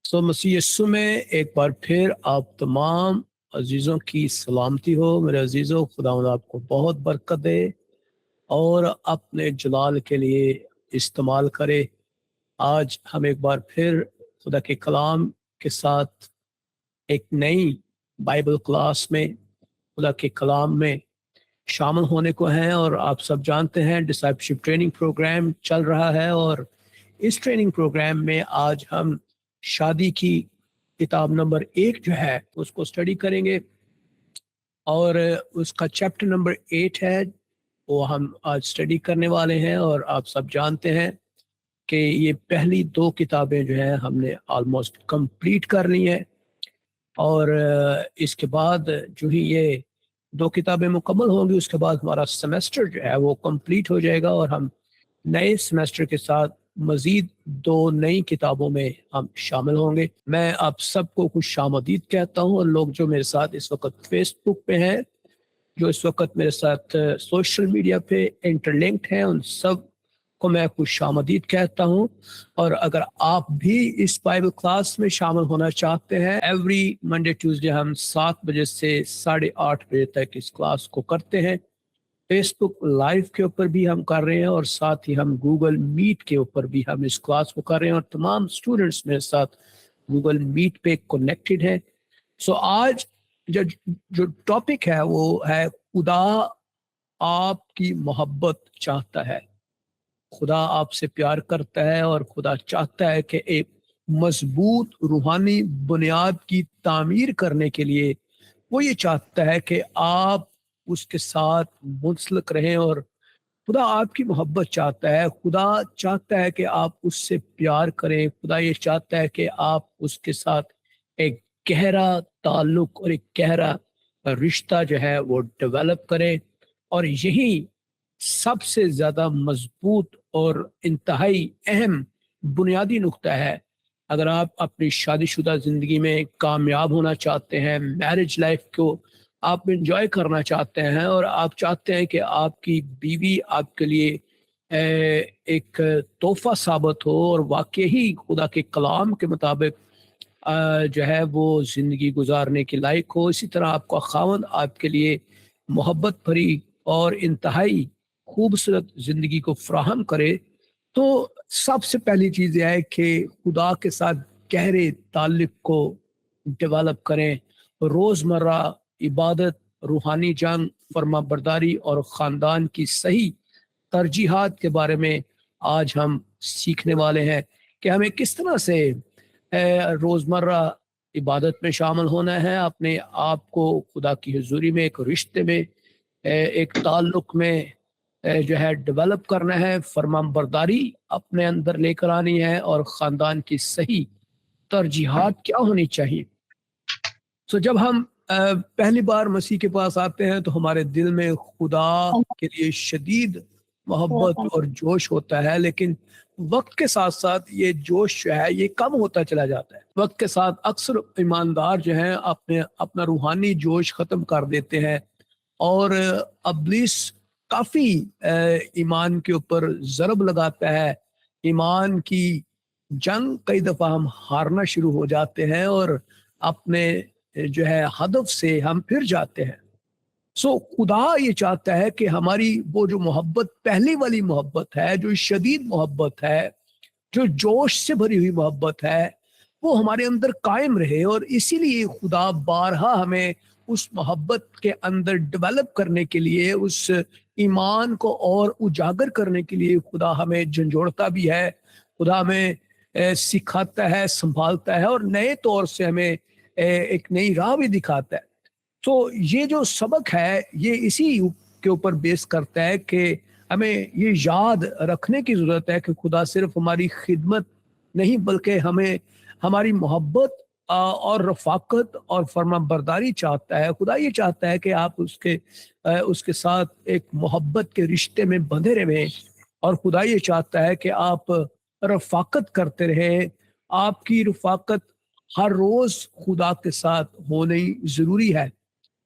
तो मसीह यस्सु में एक बार फिर आप तमाम अजीज़ों की सलामती हो। मेरे अजीज़ों, खुदावंद आपको बहुत बरकत दे और अपने जलाल के लिए इस्तेमाल करे। आज हम एक बार फिर खुदा के कलाम के साथ एक नई बाइबल क्लास में, खुदा के कलाम में शामिल होने को हैं। और आप सब जानते हैं डिसाइपलशिप ट्रेनिंग प्रोग्राम चल रहा है, और इस ट्रेनिंग प्रोग्राम में आज हम शादी की किताब नंबर 1 जो है उसको स्टडी करेंगे, और उसका चैप्टर नंबर 8 है वो हम आज स्टडी करने वाले हैं। और आप सब जानते हैं कि ये पहली 2 किताबें जो हैं हमने ऑलमोस्ट कंप्लीट कर ली हैं, और इसके बाद जो ही ये 2 किताबें मुकम्मल होंगी उसके बाद हमारा सेमेस्टर जो है वो कंप्लीट हो जाएगा, और हम नए सेमेस्टर के साथ मजीद 2 नई किताबों में हम शामिल होंगे। मैं आप सबको खुश आमदीद कहता हूँ, और लोग जो मेरे साथ इस वक्त फेसबुक पे हैं, जो इस वक्त मेरे साथ सोशल मीडिया पे इंटरलिंक्ड हैं, उन सब को मैं खुश आमदीद कहता हूँ। और अगर आप भी इस बाइबल क्लास में शामिल होना चाहते हैं, एवरी मंडे ट्यूसडे हम 7 बजे से 8:30 बजे तक इस क्लास को करते हैं। फेसबुक लाइव के ऊपर भी हम कर रहे हैं, और साथ ही हम गूगल मीट के ऊपर भी हम इस क्लास को कर रहे हैं, और तमाम स्टूडेंट्स मेरे साथ गूगल मीट पे कनेक्टेड हैं। सो आज जो टॉपिक है वो है खुदा आपकी मोहब्बत चाहता है। खुदा आपसे प्यार करता है, और खुदा चाहता है कि एक मजबूत रूहानी बुनियाद की तामीर करने के लिए वो ये चाहता है कि आप उसके साथ मुंसलिक रहें। और खुदा आपकी मोहब्बत चाहता है, खुदा चाहता है कि आप उससे प्यार करें, खुदा ये चाहता है कि आप उसके साथ एक गहरा ताल्लुक और एक गहरा रिश्ता जो है वो डेवलप करें। और यही सबसे ज़्यादा मजबूत और इंतहाई अहम बुनियादी नुक्ता है। अगर आप अपनी शादीशुदा ज़िंदगी में कामयाब होना चाहते हैं, मैरिज लाइफ को आप इंजॉय करना चाहते हैं, और आप चाहते हैं कि आपकी बीवी आपके लिए एक तोहफा साबित हो और वाकई ही खुदा के कलाम के मुताबिक जो है वो ज़िंदगी गुजारने के लायक हो, इसी तरह आपका खावंद आपके लिए मोहब्बत भरी और इंतहाई खूबसूरत ज़िंदगी को फ्राहम करे, तो सबसे पहली चीज़ यह है कि खुदा के साथ गहरे ताल्लुक़ को डेवलप करें। रोज़मर्रा इबादत, रूहानी जंग, फर्माबरदारी और ख़ानदान की सही तरजीहात के बारे में आज हम सीखने वाले हैं कि हमें किस तरह से रोज़मर्रा इबादत में शामिल होना है, अपने आप को खुदा की हुज़ूरी में एक रिश्ते में एक ताल्लुक़ में जो है डेवलप करना है, फरमाबरदारी अपने अंदर लेकर आनी है, और ख़ानदान की सही तरजीहात क्या होनी चाहिए। सो जब हम पहली बार मसीह के पास आते हैं तो हमारे दिल में खुदा के लिए शदीद मोहब्बत और जोश होता है, लेकिन वक्त के साथ साथ ये जोश जो है ये कम होता चला जाता है। वक्त के साथ अक्सर ईमानदार जो हैं अपना रूहानी जोश ख़त्म कर देते हैं, और इब्लीस काफ़ी ईमान के ऊपर ज़रब लगाता है। ईमान की जंग कई दफ़ा हम हारना शुरू हो जाते हैं, और अपने जो है हदफ से हम फिर जाते हैं। خدا یہ چاہتا ہے کہ ہماری وہ جو محبت، پہلی والی محبت ہے، جو شدید محبت ہے، جو جوش سے بھری ہوئی محبت ہے، وہ ہمارے اندر قائم رہے، اور اسی لیے خدا بارہا ہمیں اس محبت کے اندر ڈیولپ کرنے کے لیے، اس ایمان کو اور اجاگر کرنے کے لیے خدا ہمیں جھنجھوڑتا بھی ہے، خدا ہمیں سکھاتا ہے، سنبھالتا ہے، اور نئے طور سے ہمیں ایک نئی راہ بھی دکھاتا ہے۔ تو یہ جو سبق ہے یہ اسی کے اوپر بیس کرتا ہے کہ ہمیں یہ یاد رکھنے کی ضرورت ہے کہ خدا صرف ہماری خدمت نہیں بلکہ ہمیں ہماری محبت اور رفاقت اور فرما برداری چاہتا ہے۔ خدا یہ چاہتا ہے کہ آپ اس کے ساتھ ایک محبت کے رشتے میں بندھے رہیں، اور خدا یہ چاہتا ہے کہ آپ رفاقت کرتے رہیں۔ آپ کی رفاقت ہر روز خدا کے ساتھ ہونی ضروری ہے۔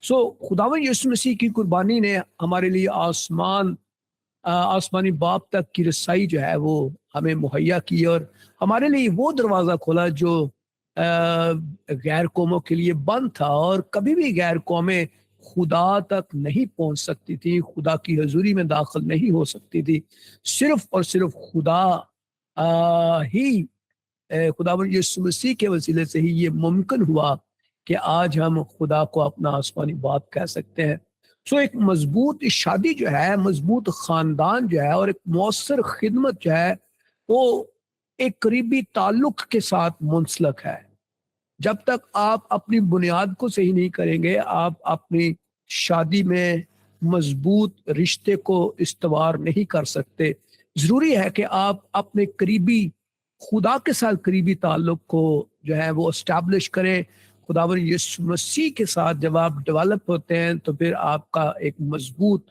خداوند یسوع مسیح کی قربانی نے ہمارے لیے آسمانی باپ تک کی رسائی جو ہے وہ ہمیں مہیا کی، اور ہمارے لیے وہ دروازہ کھولا جو غیر قوموں کے لیے بند تھا، اور کبھی بھی غیر قومیں خدا تک نہیں پہنچ سکتی تھی، خدا کی حضوری میں داخل نہیں ہو سکتی تھی۔ صرف اور صرف خدا ہی، خداوند یسوع مسیح کے وسیلے سے ہی یہ ممکن ہوا کہ آج ہم خدا کو اپنا آسمانی باپ کہہ سکتے ہیں۔ ایک مضبوط شادی جو ہے، مضبوط خاندان جو ہے، اور ایک مؤثر خدمت جو ہے، وہ ایک قریبی تعلق کے ساتھ منسلک ہے۔ جب تک آپ اپنی بنیاد کو صحیح نہیں کریں گے، آپ اپنی شادی میں مضبوط رشتے کو استوار نہیں کر سکتے۔ ضروری ہے کہ آپ اپنے قریبی خدا کے ساتھ قریبی تعلق کو جو ہے وہ اسٹیبلش کریں۔ خداوند یسوع مسیح کے ساتھ جب آپ ڈیولپ ہوتے ہیں تو پھر آپ کا ایک مضبوط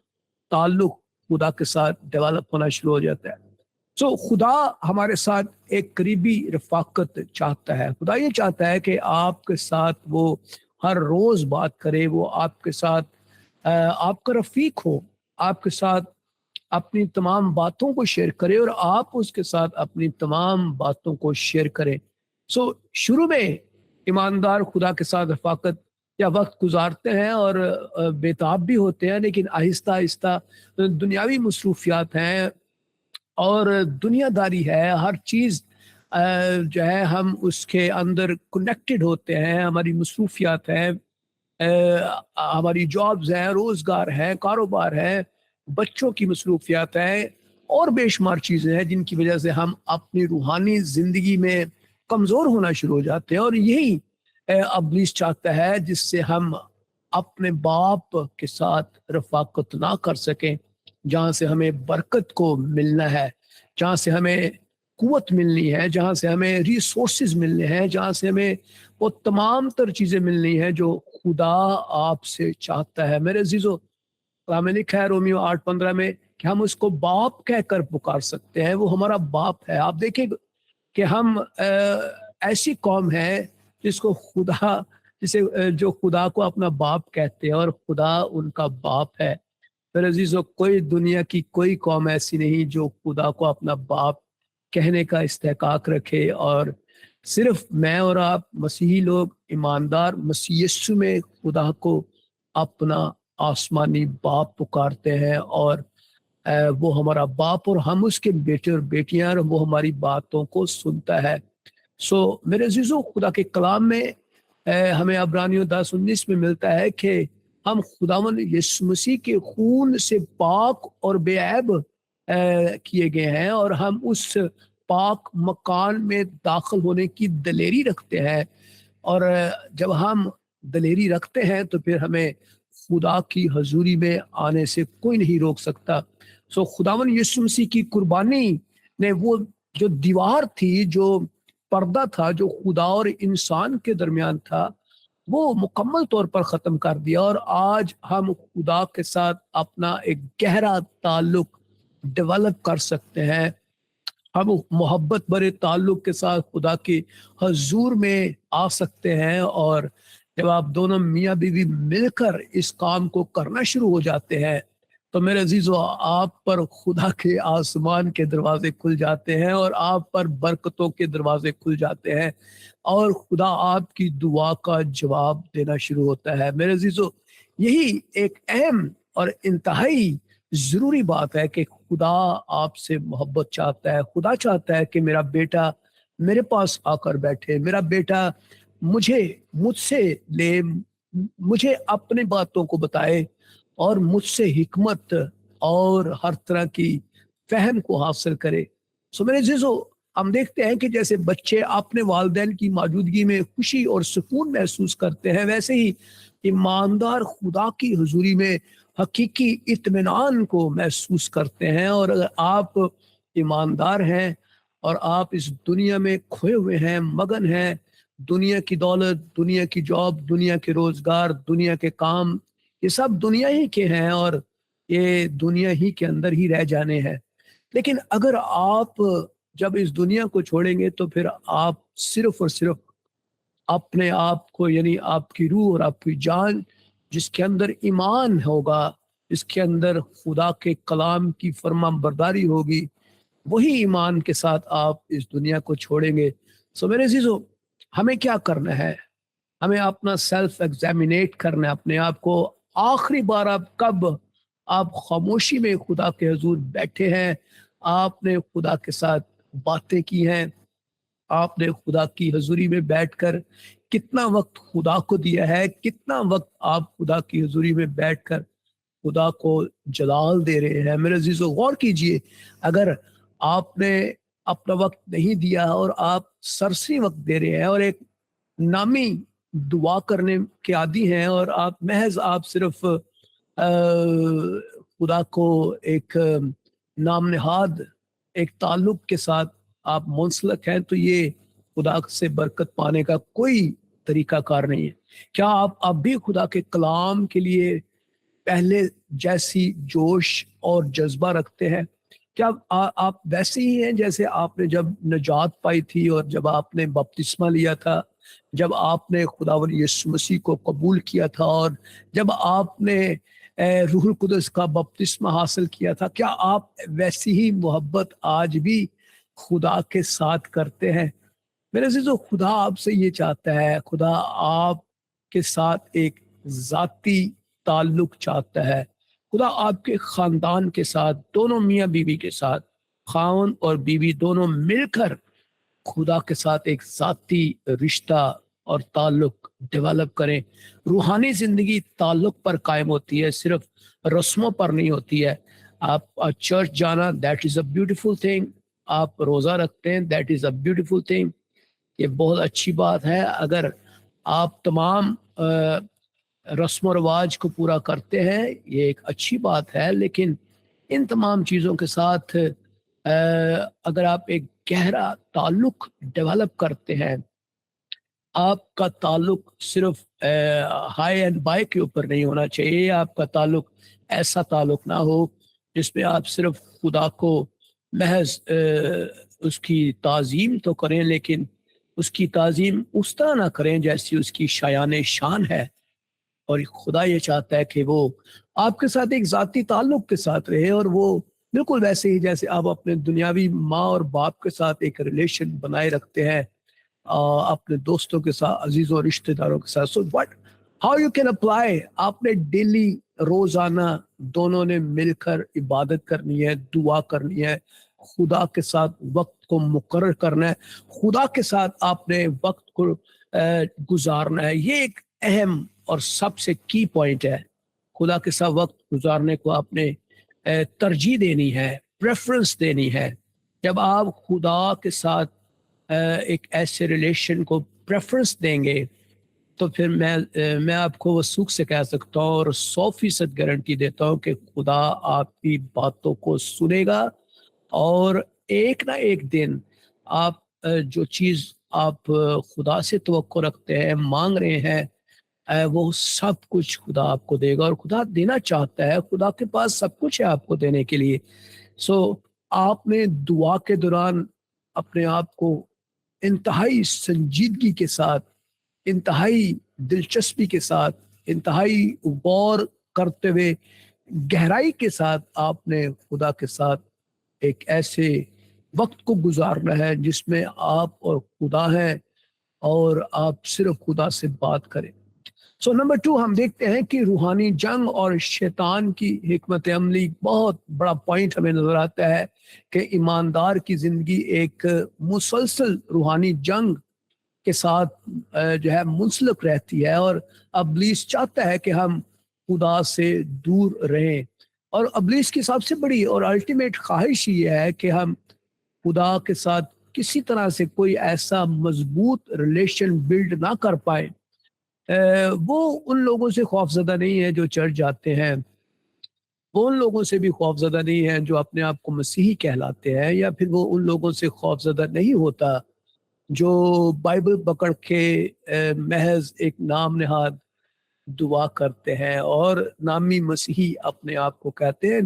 تعلق خدا کے ساتھ ڈیولپ ہونا شروع ہو جاتا ہے۔ خدا ہمارے ساتھ ایک قریبی رفاقت چاہتا ہے۔ خدا یہ چاہتا ہے کہ آپ کے ساتھ وہ ہر روز بات کرے، وہ آپ کے ساتھ آپ کا رفیق ہو، آپ کے ساتھ اپنی تمام باتوں کو شیئر کرے، اور آپ اس کے ساتھ اپنی تمام باتوں کو شیئر کریں۔ شروع میں ایماندار خدا کے ساتھ رفاقت یا وقت گزارتے ہیں اور بےتاب بھی ہوتے ہیں، لیکن آہستہ آہستہ دنیاوی مصروفیات ہیں اور دنیا داری ہے، ہر چیز جو ہے ہم اس کے اندر کنیکٹڈ ہوتے ہیں، ہماری مصروفیات ہیں، ہماری جابز ہیں، روزگار ہے، کاروبار ہے، بچوں کی مصروفیات ہیں، اور بے شمار چیزیں ہیں جن کی وجہ سے ہم اپنی روحانی زندگی میں کمزور ہونا شروع ہو جاتے ہیں۔ اور یہی ابلیس چاہتا ہے جس سے ہم اپنے باپ کے ساتھ رفاقت نہ کر سکیں، جہاں سے ہمیں برکت کو ملنا ہے، جہاں سے ہمیں قوت ملنی ہے، جہاں سے ہمیں ریسورسز ملنے ہیں، جہاں سے ہمیں وہ تمام تر چیزیں ملنی ہیں جو خدا آپ سے چاہتا ہے۔ میرے عزیزو، کلام میں لکھا ہے رومیو 8:15 میں کہ ہم اس کو باپ کہہ کر پکار سکتے ہیں، وہ ہمارا باپ ہے۔ آپ دیکھیں کہ ہم ایسی قوم ہے جس کو جو خدا کو اپنا باپ کہتے ہیں، اور خدا ان کا باپ ہے۔ میرے عزیزو، کوئی دنیا کی کوئی قوم ایسی نہیں جو خدا کو اپنا باپ کہنے کا استحقاق رکھے، اور صرف میں اور آپ مسیحی لوگ ایماندار مسیح یسوع میں خدا کو اپنا آسمانی باپ پکارتے ہیں، اور وہ ہمارا باپ اور ہم اس کے بیٹے اور بیٹیاں، اور وہ ہماری باتوں کو سنتا ہے۔ میرے عزیزو، خدا کے کلام میں ہمیں عبرانیوں 10:19 میں ملتا ہے کہ ہم خداوند یسوع مسیح کے خون سے پاک اور بے عیب کیے گئے ہیں، اور ہم اس پاک مکان میں داخل ہونے کی دلیری رکھتے ہیں، اور جب ہم دلیری رکھتے ہیں تو پھر ہمیں خدا کی حضوری میں آنے سے کوئی نہیں روک سکتا۔ خداوند یسوع مسیح کی قربانی نے وہ جو دیوار تھی، جو پردہ تھا جو خدا اور انسان کے درمیان تھا، وہ مکمل طور پر ختم کر دیا، اور آج ہم خدا کے ساتھ اپنا ایک گہرا تعلق ڈیولپ کر سکتے ہیں۔ ہم محبت بھرے تعلق کے ساتھ خدا کی حضور میں آ سکتے ہیں، اور جب آپ دونوں میاں بیوی مل کر اس کام کو کرنا شروع ہو جاتے ہیں تو میرے عزیزو، آپ پر خدا کے آسمان کے دروازے کھل جاتے ہیں، اور آپ پر برکتوں کے دروازے کھل جاتے ہیں، اور خدا آپ کی دعا کا جواب دینا شروع ہوتا ہے۔ میرے عزیزو، यही एक अहम और इंतहाई ज़रूरी बात है कि खुदा आपसे मोहब्बत चाहता है। खुदा चाहता है कि मेरा बेटा मेरे पास आकर बैठे, मेरा बेटा मुझसे ले, मुझे अपनी बातों को बताए और मुझसे हिकमत और हर तरह की फ़हम को हासिल करे। सो मेरे अज़ीज़ों, हम देखते हैं कि जैसे बच्चे अपने वालिदैन की मौजूदगी में खुशी और सुकून महसूस करते हैं, वैसे ही ईमानदार खुदा की हुजूरी में हकीकी इत्मीनान को महसूस करते हैं। और अगर आप ईमानदार हैं और आप इस दुनिया में खोए हुए हैं, मगन हैं, दुनिया की दौलत, दुनिया की जॉब, दुनिया के रोजगार, दुनिया के काम, ये सब दुनिया ही के हैं और ये दुनिया ही के अंदर ही रह जाने हैं। लेकिन अगर आप जब इस दुनिया को छोड़ेंगे तो फिर आप सिर्फ और सिर्फ अपने आप को, यानी आपकी रूह और आपकी जान, जिसके अंदर ईमान होगा, जिसके अंदर खुदा के कलाम की फर्माबरदारी होगी, वही ईमान के साथ आप इस दुनिया को छोड़ेंगे। सो मेरे अजीजों, हमें क्या करना है? हमें अपना सेल्फ एग्जामिनेट करना है अपने आप को। आखिरी बार आप कब आप खामोशी में खुदा के हुजूर बैठे हैं, आपने खुदा के साथ बातें की हैं, आपने खुदा की हजूरी में बैठकर कितना वक्त खुदा को दिया है, कितना वक्त आप खुदा की हजूरी में बैठकर खुदा को जलाल दे रहे हैं? मेरे अजीजों, गौर कीजिए, अगर आपने अपना वक्त नहीं दिया और आप सरसरी वक्त दे रहे हैं और एक नामी दुआ करने के आदी हैं और आप सिर्फ खुदा को एक नाम नहाद एक ताल्लुक के साथ आप मुंसलक हैं, तो ये खुदा से बरकत पाने का कोई तरीका कार नहीं है। क्या आप अब भी खुदा के कलाम के लिए पहले जैसी जोश और जज्बा रखते हैं? क्या आप वैसे ही हैं जैसे आपने जब नजात पाई थी और जब आपने बपतिस्मा लिया था, जब आपने खुदावंद यीशु मसीह को कबूल किया था और जब आपने रूहुल कुदस का बपतिस्मा हासिल किया था? क्या आप वैसी ही मोहब्बत आज भी खुदा के साथ करते हैं? मेरे अजीजों, खुदा आपसे ये चाहता है, खुदा आपके साथ एक जाती ताल्लुक चाहता है। खुदा आपके खानदान के साथ, दोनों मियाँ बीवी के साथ, खावन और बीवी दोनों मिलकर खुदा के साथ एक जाती रिश्ता और ताल्लुक डेवलप करें। रूहानी जिंदगी ताल्लुक पर कायम होती है, सिर्फ रस्मों पर नहीं होती है। आप चर्च जाना, that is a beautiful thing. आप रोज़ा रखते हैं, that is a beautiful thing. ये बहुत अच्छी बात है। अगर आप तमाम रस्म रिवाज को पूरा करते हैं, ये एक अच्छी बात है। लेकिन इन तमाम चीज़ों के साथ अगर आप एक गहरा ताल्लुक डेवलप करते हैं, आपका ताल्लुक सिर्फ हाई एंड बाय के ऊपर नहीं होना चाहिए। आपका ताल्लुक ऐसा ताल्लुक ना हो जिसमें आप सिर्फ खुदा को महज उसकी ताज़ीम तो करें, लेकिन उसकी ताज़ीम उस तरह ना करें जैसी उसकी शायान शान है। और खुदा ये चाहता है कि वो आपके साथ एक ज़ाती ताल्लुक के साथ रहे, और वो बिल्कुल वैसे ही जैसे आप अपने दुनियावी माँ और बाप के साथ एक रिलेशन बनाए रखते हैं, अपने दोस्तों के साथ, अजीज़ों रिश्तेदारों के साथ। So what, how you can apply, आपने डेली रोजाना दोनों ने मिलकर इबादत करनी है, दुआ करनी है, खुदा के साथ वक्त को मुकर्रर करना है, खुदा के साथ आपने वक्त को गुजारना है। ये एक अहम और सबसे की पॉइंट है। खुदा के साथ वक्त गुजारने को आपने तरजीह देनी है, प्रेफरेंस देनी है। जब आप खुदा के साथ एक ऐसे रिलेशन को प्रेफरेंस देंगे, तो फिर मैं आपको वसूख से कह सकता हूँ और 100% गारंटी देता हूँ कि खुदा आपकी बातों को सुनेगा, और एक ना एक दिन आप जो चीज़ आप खुदा से तवक्को रखते हैं, मांग रहे हैं, वो सब कुछ खुदा आपको देगा। और खुदा देना चाहता है, खुदा के पास सब कुछ है आपको देने के लिए। सो आपने दुआ के दौरान अपने आप को इंतहाई संजीदगी के साथ, इंतहाई दिलचस्पी के साथ, इंतहाई गौर करते हुए गहराई के साथ आपने खुदा के साथ एक ऐसे वक्त को गुजारना है जिसमें आप और खुदा हैं और आप सिर्फ खुदा से बात करें। سو نمبر 2 ہم دیکھتے ہیں کہ روحانی جنگ اور شیطان کی حکمت عملی، بہت بڑا پوائنٹ ہمیں نظر آتا ہے کہ ایماندار کی زندگی ایک مسلسل روحانی جنگ کے ساتھ جو ہے منسلک رہتی ہے، اور ابلیس چاہتا ہے کہ ہم خدا سے دور رہیں، اور ابلیس کی سب سے بڑی اور الٹیمیٹ خواہش یہ ہے کہ ہم خدا کے ساتھ کسی طرح سے کوئی ایسا مضبوط ریلیشن بلڈ نہ کر پائے۔ وہ ان لوگوں سے خوف زدہ نہیں ہے جو چرچ جاتے ہیں، وہ ان لوگوں سے بھی خوف زدہ نہیں ہے جو اپنے آپ کو مسیحی کہلاتے ہیں، یا پھر وہ ان لوگوں سے خوف زدہ نہیں ہوتا جو بائبل پکڑ کے محض ایک نام نہاد دعا کرتے ہیں اور نامی مسیحی اپنے آپ کو کہتے ہیں۔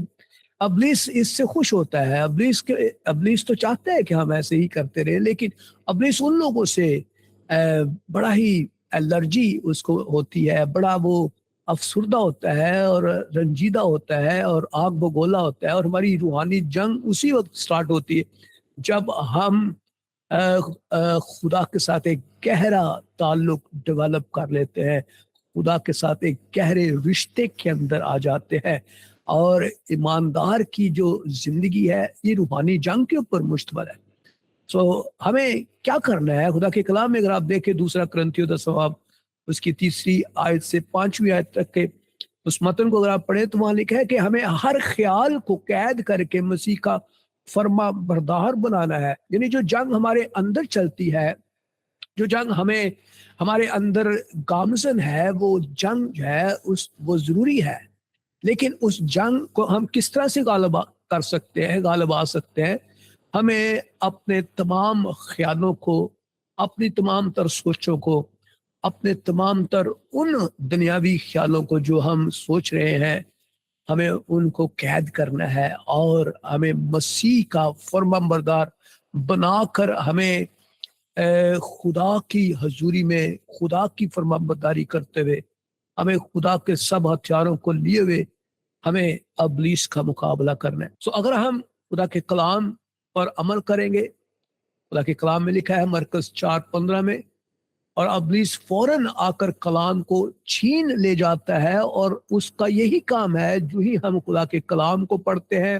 ابلیس اس سے خوش ہوتا ہے، ابلیس تو چاہتا ہے کہ ہم ایسے ہی کرتے رہیں، لیکن ابلیس ان لوگوں سے بڑا ہی الرجی اس کو ہوتی ہے، بڑا وہ افسردہ ہوتا ہے اور رنجیدہ ہوتا ہے اور آگ بگولا ہوتا ہے، اور ہماری روحانی جنگ اسی وقت سٹارٹ ہوتی ہے جب ہم خدا کے ساتھ ایک گہرا تعلق ڈیولپ کر لیتے ہیں، خدا کے ساتھ ایک گہرے رشتے کے اندر آ جاتے ہیں، اور ایماندار کی جو زندگی ہے یہ روحانی جنگ کے اوپر مشتمل ہے۔ سو ہمیں کیا کرنا ہے؟ خدا کے کلام میں اگر آپ دیکھیں 2 کرنتھیوں 10 باب اس کی 3 آیت سے 5 آیت تک کے اس متن کو اگر آپ پڑھیں تو وہاں لکھا ہے کہ ہمیں ہر خیال کو قید کر کے مسیح کا فرما بردار بنانا ہے۔ یعنی جو جنگ ہمارے اندر چلتی ہے، جو جنگ ہمیں ہمارے اندر گامزن ہے، وہ جنگ جو ہے وہ ضروری ہے، لیکن اس جنگ کو ہم کس طرح سے غالب کر سکتے ہیں، غالب آ سکتے ہیں؟ ہمیں اپنے تمام خیالوں کو، اپنی تمام تر سوچوں کو، اپنے تمام تر ان دنیاوی خیالوں کو جو ہم سوچ رہے ہیں، ہمیں ان کو قید کرنا ہے، اور ہمیں مسیح کا فرمانبردار بنا کر ہمیں خدا کی حضوری میں خدا کی فرمانبرداری کرتے ہوئے، ہمیں خدا کے سب ہتھیاروں کو لیے ہوئے ہمیں ابلیس کا مقابلہ کرنا ہے۔ سو اگر ہم خدا کے کلام پر عمل کریں گے، خدا کے کلام میں لکھا ہے مرکز 4:15 میں، اور ابلیس فوراً آ کر کلام کو چھین لے جاتا ہے، اور اس کا یہی کام ہے، جو ہی ہم خدا کے کلام کو پڑھتے ہیں،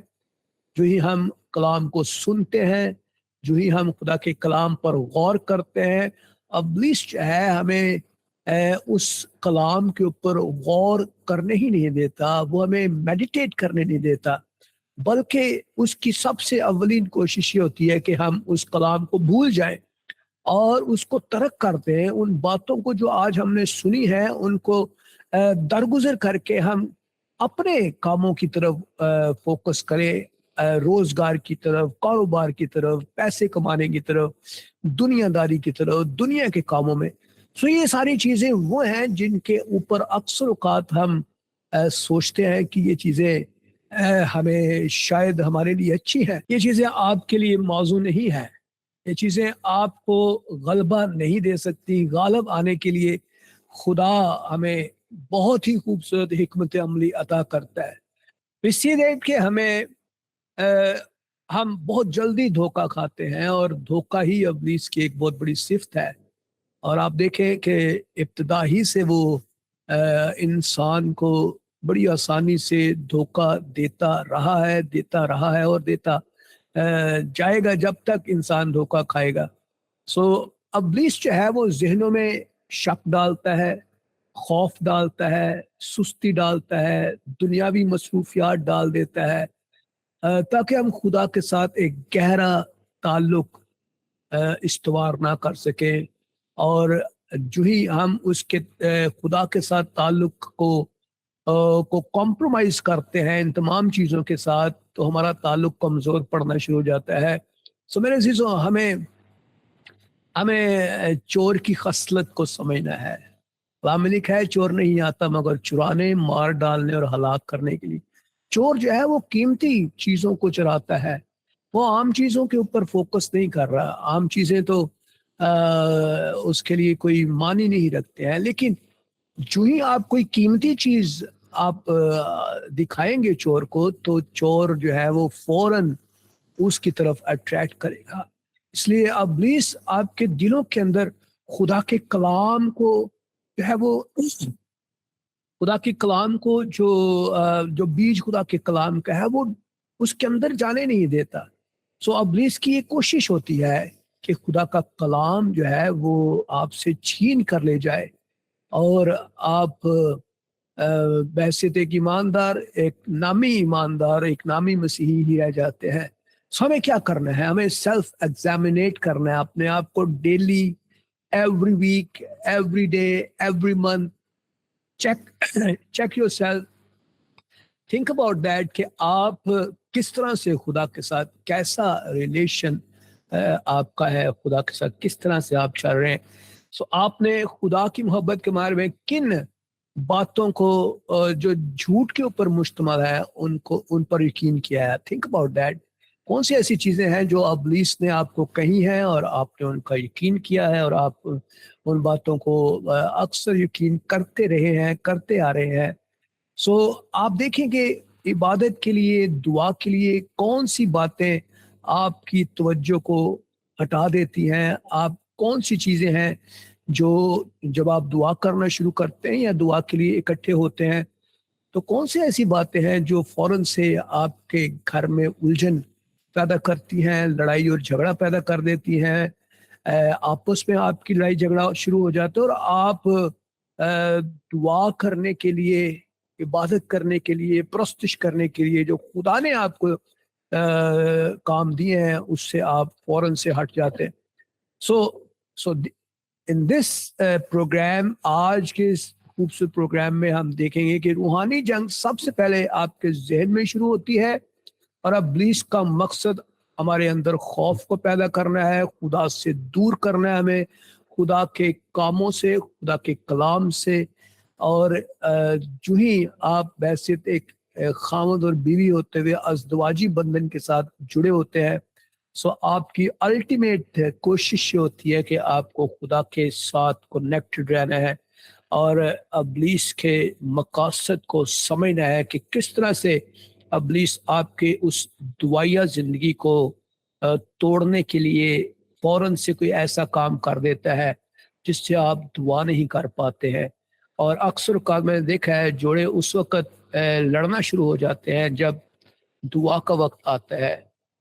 جو ہی ہم کلام کو سنتے ہیں، جو ہی ہم خدا کے کلام پر غور کرتے ہیں، ابلیس جو ہے ہمیں اس کلام کے اوپر غور کرنے ہی نہیں دیتا، وہ ہمیں میڈیٹیٹ کرنے نہیں دیتا، بلکہ اس کی سب سے اولین کوشش یہ ہوتی ہے کہ ہم اس کلام کو بھول جائیں اور اس کو ترک کرتے ہیں۔ ان باتوں کو جو آج ہم نے سنی ہے ان کو درگزر کر کے ہم اپنے کاموں کی طرف فوکس کریں، روزگار کی طرف، کاروبار کی طرف، پیسے کمانے کی طرف، دنیا داری کی طرف، دنیا کے کاموں میں۔ سو یہ ساری چیزیں وہ ہیں جن کے اوپر اکثر اوقات ہم سوچتے ہیں کہ یہ چیزیں ہمیں شاید ہمارے لیے اچھی ہیں، یہ چیزیں آپ کے لیے موضوع نہیں ہے، یہ چیزیں آپ کو غلبہ نہیں دے سکتی۔ غالب آنے کے لیے خدا ہمیں بہت ہی خوبصورت حکمت عملی عطا کرتا ہے، اس لیے کہ ہم بہت جلدی دھوکہ کھاتے ہیں، اور دھوکہ ہی ابلیس کی ایک بہت بڑی صفت ہے۔ اور آپ دیکھیں کہ ابتدا ہی سے وہ انسان کو بڑی آسانی سے دھوکہ دیتا رہا ہے اور دیتا جائے گا جب تک انسان دھوکہ کھائے گا۔ سو ابلیس جو ہے وہ ذہنوں میں شک ڈالتا ہے، خوف ڈالتا ہے، سستی ڈالتا ہے، دنیاوی مصروفیات ڈال دیتا ہے، تاکہ ہم خدا کے ساتھ ایک گہرا تعلق استوار نہ کر سکیں، اور جو ہی ہم اس کے خدا کے ساتھ تعلق کو کمپرومائز کرتے ہیں ان تمام چیزوں کے ساتھ، تو ہمارا تعلق کمزور پڑنا شروع ہو جاتا ہے۔ سو میرے عزیزوں، ہمیں چور کی خصلت کو سمجھنا ہے۔ کلام میں لکھا ہے چور نہیں آتا مگر چرانے، مار ڈالنے اور ہلاک کرنے کے لیے۔ چور جو ہے وہ قیمتی چیزوں کو چراتا ہے، وہ عام چیزوں کے اوپر فوکس نہیں کر رہا۔ عام چیزیں تو اس کے لیے کوئی معنی نہیں رکھتے ہیں، لیکن جو ہی آپ کوئی قیمتی چیز آپ دکھائیں گے چور کو، تو چور جو ہے وہ فوراً اس کی طرف اٹریکٹ کرے گا۔ اس لیے ابلیس آپ کے دلوں کے اندر خدا کے کلام کو جو ہے وہ खुदा के कलाम को जो बीज खुदा के कलाम का है वो उसके अंदर जाने नहीं देता। सो इब्लीस की ये कोशिश होती है कि खुदा का कलाम जो है वो आपसे छीन कर ले जाए और आप बहैसियत एक ईमानदार, एक नामी मसीही ही रह जाते हैं। सो हमें क्या करना है? हमें सेल्फ एग्जामिनेट करना है अपने आप को daily, every week, every day, every month. Check your self, think about that कि आप किस तरह से खुदा के साथ, कैसा रिलेशन आपका है खुदा के साथ, किस तरह से आप चल रहे हैं। सो आपने खुदा की मोहब्बत के बारे में किन बातों को जो झूठ के ऊपर मुश्तमिल है उन पर यकीन किया है। Think about that. कौन सी ऐसी चीजें हैं जो इब्लीस ने आपको कही हैं और आपने उनका यकीन किया है और आप उन बातों को अक्सर यकीन करते रहे हैं, करते आ रहे हैं। सो आप देखें कि इबादत के लिए, दुआ के लिए कौन सी बातें आपकी तवज्जो को हटा देती हैं। आप कौन सी चीज़ें हैं जो जब आप दुआ करना शुरू करते हैं या दुआ के लिए इकट्ठे होते हैं तो कौन सी ऐसी बातें हैं जो फौरन से आपके घर में उलझन पैदा करती हैं, लड़ाई और झगड़ा पैदा कर देती हैं। आपस में आपकी लड़ाई झगड़ा शुरू हो जाता है और आप दुआ करने के लिए, इबादत करने के लिए, प्रस्तुश करने के लिए जो खुदा ने आपको काम दिए हैं उससे आप फौरन से हट जाते हैं। सो इन दिस प्रोग्राम, आज के इस खूबसूरत प्रोग्राम में हम देखेंगे कि रूहानी जंग सबसे पहले आपके जहन में शुरू होती है और इब्लीस का मकसद हमारे अंदर खौफ को पैदा करना है, खुदा से दूर करना है हमें, खुदा के कामों से, खुदा के कलाम से। और जो ही आप बहैसियत एक खामद और बीवी होते हुए अज़दवाजी बंधन के साथ जुड़े होते हैं, सो आपकी अल्टीमेट कोशिश ये होती है कि आपको खुदा के साथ कनेक्टेड रहना है और इब्लीस के मकासद को समझना है कि किस तरह से इब्लीस आपके उस दुआया ज़िंदगी को तोड़ने के लिए फौरन से कोई ऐसा काम कर देता है जिससे आप दुआ नहीं कर पाते हैं। और अक्सर का मैंने देखा है जोड़े उस वक्त लड़ना शुरू हो जाते हैं जब दुआ का वक्त आता है।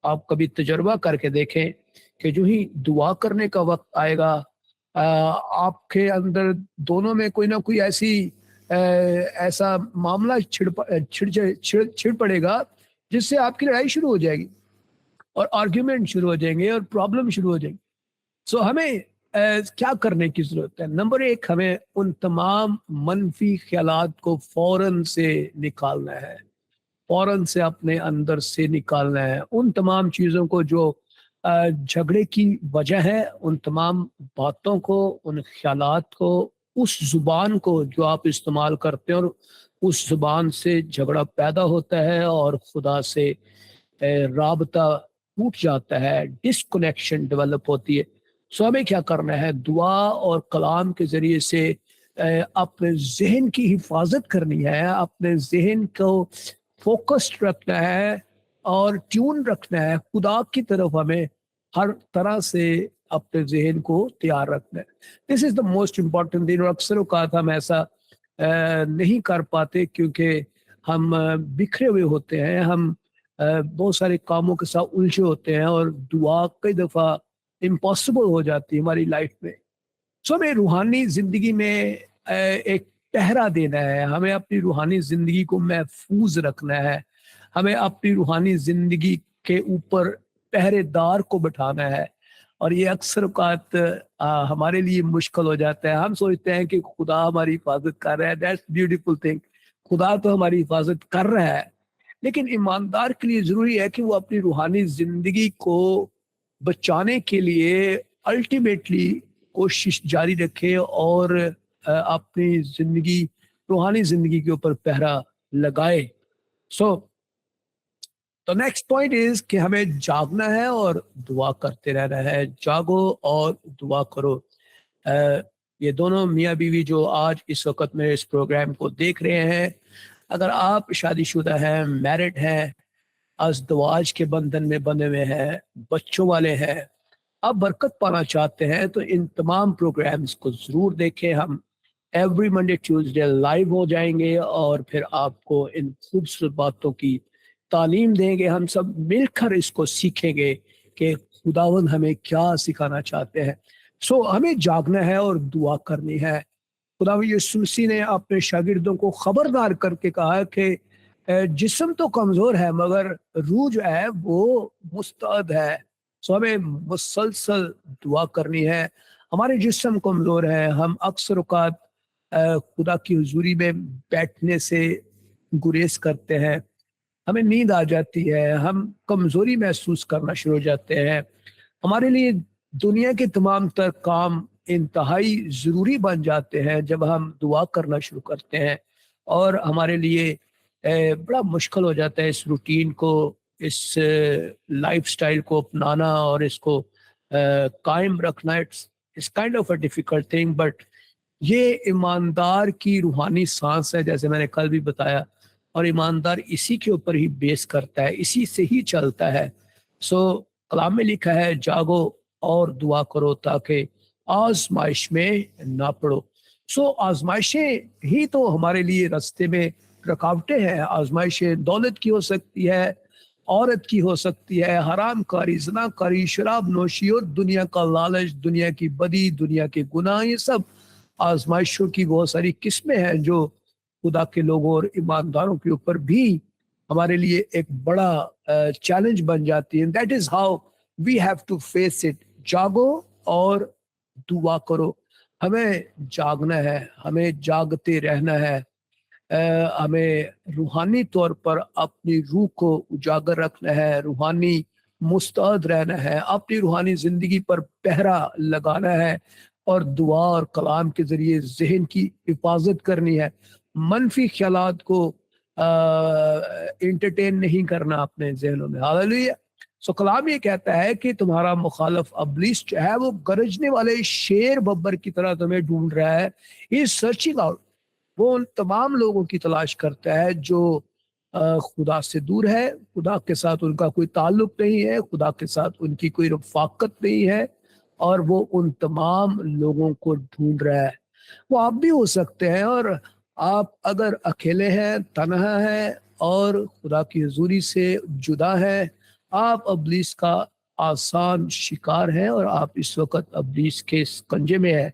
आप कभी तजर्बा करके देखें कि जो ही दुआ करने का वक्त आएगा आपके अंदर दोनों में कोई ना कोई ऐसा मामला छिड़ पड़ेगा जिससे आपकी लड़ाई शुरू हो जाएगी और आर्ग्यूमेंट शुरू हो जाएंगे और प्रॉब्लम शुरू हो जाएंगे। सो हमें क्या करने की जरूरत है? नंबर एक, हमें उन तमाम मनफी ख्यालात को फौरन से निकालना है, फौरन से अपने अंदर से निकालना है। उन तमाम चीज़ों को जो झगड़े की वजह है, उन तमाम बातों को, उन ख्यालात को, उस जुबान को जो आप इस्तेमाल करते हैं और उस जुबान से झगड़ा पैदा होता है और खुदा से राबता टूट जाता है, डिस्कनेक्शन डेवलप होती है। सो हमें क्या करना है? दुआ और कलाम के ज़रिए से अपने जहन की हिफाजत करनी है, अपने जहन को फोकस्ड रखना है और ट्यून रखना है खुदा की तरफ। हमें हर तरह से अपने जहन को तैयार रखना है। This is the most important thing. और अक्सर औक़ात हम ऐसा नहीं कर पाते क्योंकि हम बिखरे हुए होते हैं, हम बहुत सारे कामों के साथ उलझे होते हैं और दुआ कई दफ़ा इम्पॉसिबल हो जाती है हमारी लाइफ में। सो हमें रूहानी ज़िंदगी में एक पहरा देना है, हमें अपनी रूहानी ज़िंदगी को महफूज रखना है, हमें अपनी रूहानी ज़िंदगी के ऊपर पहरेदार को बिठाना है। और ये अक्सर औक़ात हमारे लिए मुश्किल हो जाता है। हम सोचते हैं कि खुदा हमारी हिफाजत कर रहा है, दैट्स ब्यूटीफुल थिंग, खुदा तो हमारी हिफाजत कर रहा है, लेकिन ईमानदार के लिए ज़रूरी है कि वो अपनी रूहानी ज़िंदगी को बचाने के लिए अल्टीमेटली कोशिश जारी रखे और अपनी ज़िंदगी, रूहानी ज़िंदगी के ऊपर पहरा लगाए। सो तो नेक्स्ट पॉइंट इज़ कि हमें जागना है और दुआ करते रहना है। जागो और दुआ करो। ये दोनों मियाँ बीवी जो आज इस वक्त में इस प्रोग्राम को देख रहे हैं, अगर आप शादीशुदा हैं, मैरिड हैं, अज़दवाज के बंधन में बंधे हुए हैं, बच्चों वाले हैं, आप बरकत पाना चाहते हैं तो इन तमाम प्रोग्राम्स को ज़रूर देखें। हम एवरी मंडे ट्यूसडे लाइव हो जाएंगे और फिर आपको इन खूबसूरत बातों की तालीम देंगे। हम सब मिलकर इसको सीखेंगे कि खुदावंद हमें क्या सिखाना चाहते हैं। सो हमें जागना है और दुआ करनी है। खुदावंद यीशु मसीह ने अपने शागिर्दों को खबरदार करके कहा कि जिस्म तो कमजोर है मगर रूह जो है वो मुस्तैद है। सो हमें मुसलसल दुआ करनी है। हमारे जिस्म कमजोर है, हम अक्सर औकात खुदा की हुजूरी में बैठने से गुरेज करते हैं, हमें नींद आ जाती है, हम कमजोरी महसूस करना शुरू हो जाते हैं। हमारे लिए दुनिया के तमाम तर काम इंतहाई ज़रूरी बन जाते हैं जब हम दुआ करना शुरू करते हैं, और हमारे लिए बड़ा मुश्किल हो जाता है इस रूटीन को, इस लाइफस्टाइल को अपनाना और इसको कायम रखना। It's kind of a difficult thing, but ये ईमानदार की रूहानी सांस है, जैसे मैंने कल भी बताया, और ईमानदार इसी के ऊपर ही बेस करता है, इसी से ही चलता है। सो कलाम में लिखा है, जागो और दुआ करो ताकि आजमाइश में ना पड़ो। सो आजमाइशें ही तो हमारे लिए रास्ते में रुकावटें हैं। आजमाइशें दौलत की हो सकती है, औरत की हो सकती है, हराम कारी, ज़नाकारी, शराब नोशी और दुनिया का लालच, दुनिया की बदी, दुनिया के गुनाह, ये सब आजमाइशों की बहुत सारी किस्में हैं जो खुदा के लोगों और ईमानदारों के ऊपर भी हमारे लिए एक बड़ा चैलेंज बन जाती है। That is how we have to face it. जागो और दुआ करो। हमें जागना है, हमें जागते रहना है। हमें रूहानी तौर पर अपनी रूह को उजागर रखना है, रूहानी मुस्तैद रहना है, अपनी रूहानी जिंदगी पर पहरा लगाना है, और दुआ और कलाम के जरिए जहन की हिफाजत करनी है। मनफी ख्यालात को इंटरटेन नहीं करना अपने जहनों में। हालेलुया। सो कलाम ये कहता है कि तुम्हारा मुखालफ अबलीस जो है वो गरजने वाले शेर बब्बर की तरह तुम्हें ढूंढ रहा है। Is searching out. वो उन तमाम लोगों की तलाश करता है जो खुदा से दूर है, खुदा के साथ उनका कोई ताल्लुक नहीं है, खुदा के साथ उनकी कोई रफाकत नहीं है, और वो उन तमाम लोगों को ढूंढ रहा है। वो आप भी हो सकते हैं, और आप अगर अकेले हैं, तन्हा हैं और खुदा की हुजूरी से जुदा हैं, आप अबलीस का आसान शिकार हैं और आप इस वक्त अबलीस के कंजे में हैं।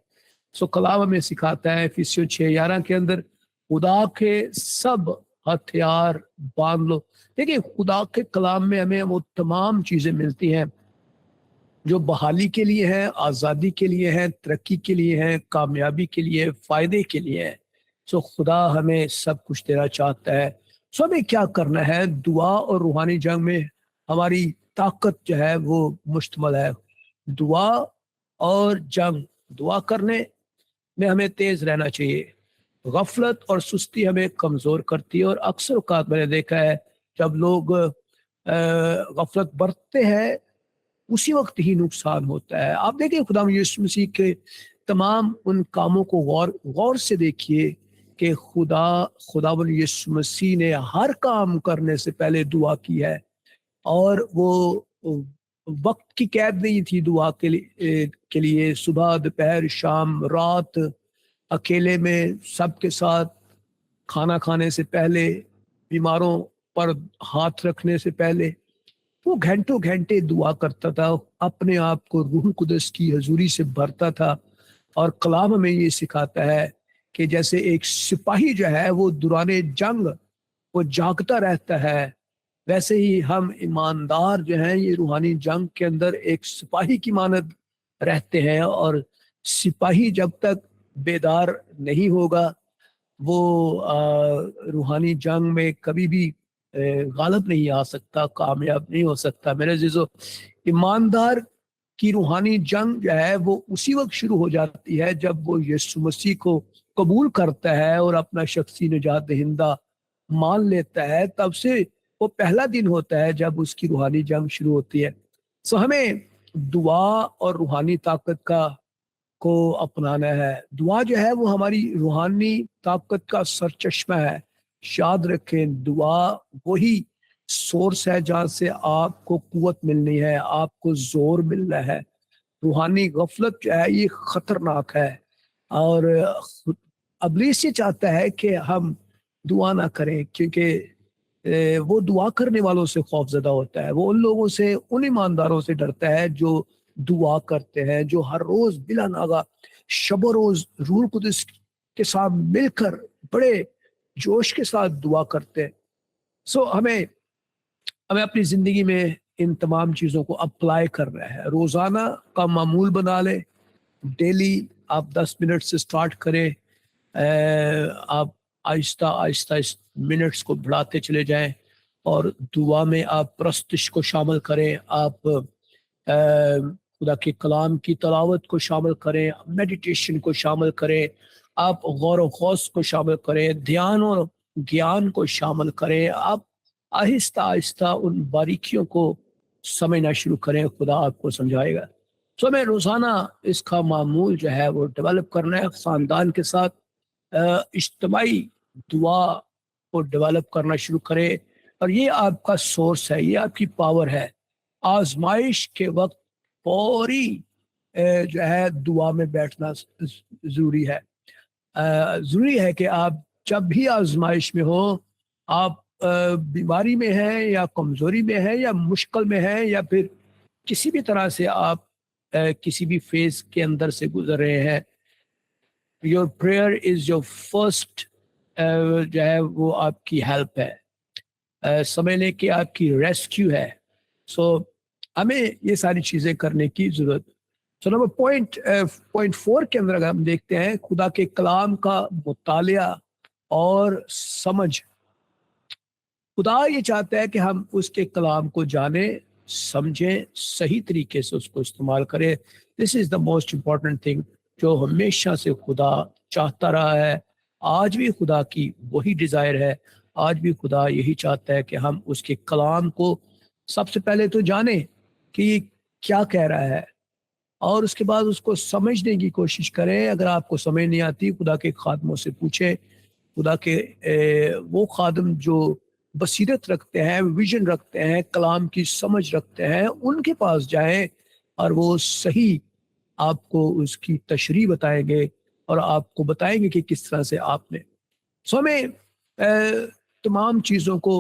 सो कलाम हमें सिखाता है इफिसियों 6:11 के अंदर, खुदा के सब हथियार बांध लो। देखिए, खुदा के कलाम में हमें वो तमाम चीजें मिलती हैं जो बहाली के लिए हैं, आज़ादी के लिए हैं, तरक्की के लिए हैं, कामयाबी के लिए, फायदे के लिए हैं। सो खुदा हमें सब कुछ देना चाहता है। सो हमें क्या करना है? दुआ और रूहानी जंग में हमारी ताकत जो है वो मुश्तमल है। दुआ और जंग, दुआ करने में हमें तेज रहना चाहिए। गफलत और सुस्ती हमें कमजोर करती है, और अक्सर औकात मैंने देखा है जब लोग गफलत बरतते हैं उसी वक्त ही नुकसान होता है। आप देखिए, खुदा यीशु मसीह के तमाम उन कामों को गौर गौर से देखिए कि खुदावंद यीशु मसीह ने हर काम करने से पहले दुआ की है, और वो वक्त की कैद नहीं थी दुआ के लिए सुबह, दोपहर, शाम, रात, अकेले में, सबके साथ, खाना खाने से पहले, बीमारों पर हाथ रखने से पहले, वो घंटों घंटे दुआ करता था, अपने आप को रूह कुदस की हजूरी से भरता था। और कलाम में ये सिखाता है कि जैसे एक सिपाही जो है वो दुराने जंग वो जागता रहता है, वैसे ही हम ईमानदार जो हैं ये रूहानी जंग के अंदर एक सिपाही की मानद रहते हैं। और सिपाही जब तक बेदार नहीं होगा वो रूहानी जंग में कभी भी गालिब नहीं आ सकता, कामयाब नहीं हो सकता। मेरे अजीजों, ईमानदार की रूहानी जंग जो है वो उसी वक्त शुरू हो जाती है जब वो यीशु मसीह को कबूल करता है और अपना शख्सी निजात दहिंदा मान लेता है। तब से वो पहला दिन होता है जब उसकी रूहानी जंग शुरू होती है। सो हमें दुआ और रूहानी ताकत का को अपनाना है। दुआ जो है वो हमारी रूहानी ताकत का सरचश्मा है। याद रखें, दुआ वही सोर्स है जहाँ से आपको कुव्वत मिलनी है, आपको जोर मिलना है। रूहानी गफलत जो है ये खतरनाक है, और ابلیس یہ چاہتا ہے کہ ہم دعا نہ کریں، کیونکہ وہ دعا کرنے والوں سے خوف زدہ ہوتا ہے، وہ ان لوگوں سے، ان ایمانداروں سے ڈرتا ہے جو دعا کرتے ہیں، جو ہر روز بلا ناغہ شب و روز روح القدس کے ساتھ مل کر بڑے جوش کے ساتھ دعا کرتے ہیں۔ ہمیں اپنی زندگی میں ان تمام چیزوں کو اپلائی کرنا ہے، روزانہ کا معمول بنا لیں، ڈیلی آپ 10 منٹ سے سٹارٹ کریں، آپ آہستہ آہستہ اس منٹس کو بڑھاتے چلے جائیں، اور دعا میں آپ پرستش کو شامل کریں، آپ خدا کے کلام کی تلاوت کو شامل کریں، میڈیٹیشن کو شامل کریں، آپ غور و خوض کو شامل کریں، دھیان اور گیان کو شامل کریں، آپ آہستہ آہستہ ان باریکیوں کو سمجھنا شروع کریں، خدا آپ کو سمجھائے گا۔ ہمیں روزانہ اس کا معمول جو ہے وہ ڈیولپ کرنا ہے، خاندان کے ساتھ اجتماعی دعا کو ڈیولپ کرنا شروع کرے، اور یہ آپ کا سورس ہے، یہ آپ کی پاور ہے۔ آزمائش کے وقت فوری جو ہے دعا میں بیٹھنا ضروری ہے۔ ضروری ہے کہ آپ جب بھی آزمائش میں ہو، آپ بیماری میں ہیں یا کمزوری میں ہیں یا مشکل میں ہیں یا پھر کسی بھی طرح سے آپ کسی بھی فیز کے اندر سے گزر رہے ہیں، your prayer is your first جو ہے وہ آپ کی ہیلپ ہے، سمجھ لیں کہ آپ کی ریسکیو ہے۔ ہمیں یہ ساری چیزیں کرنے کی ضرورت۔ نمبر پوائنٹ 4 کے اندر اگر ہم دیکھتے ہیں، خدا کے کلام کا مطالعہ اور سمجھ۔ خدا یہ چاہتا ہے کہ ہم اس کے کلام کو جانیں، سمجھیں، صحیح طریقے سے اس کو استعمال کریں۔ دس از دا موسٹ امپورٹنٹ تھنگ جو ہمیشہ سے خدا چاہتا رہا ہے، آج بھی خدا کی وہی ڈیزائر ہے، آج بھی خدا یہی چاہتا ہے کہ ہم اس کے کلام کو سب سے پہلے تو جانیں کہ یہ کیا کہہ رہا ہے، اور اس کے بعد اس کو سمجھنے کی کوشش کریں۔ اگر آپ کو سمجھ نہیں آتی، خدا کے خادموں سے پوچھیں، خدا کے وہ خادم جو بصیرت رکھتے ہیں، ویژن رکھتے ہیں، کلام کی سمجھ رکھتے ہیں، ان کے پاس جائیں اور وہ صحیح آپ کو اس کی تشریح بتائیں گے اور آپ کو بتائیں گے کہ کس طرح سے آپ نے۔ ہمیں تمام چیزوں کو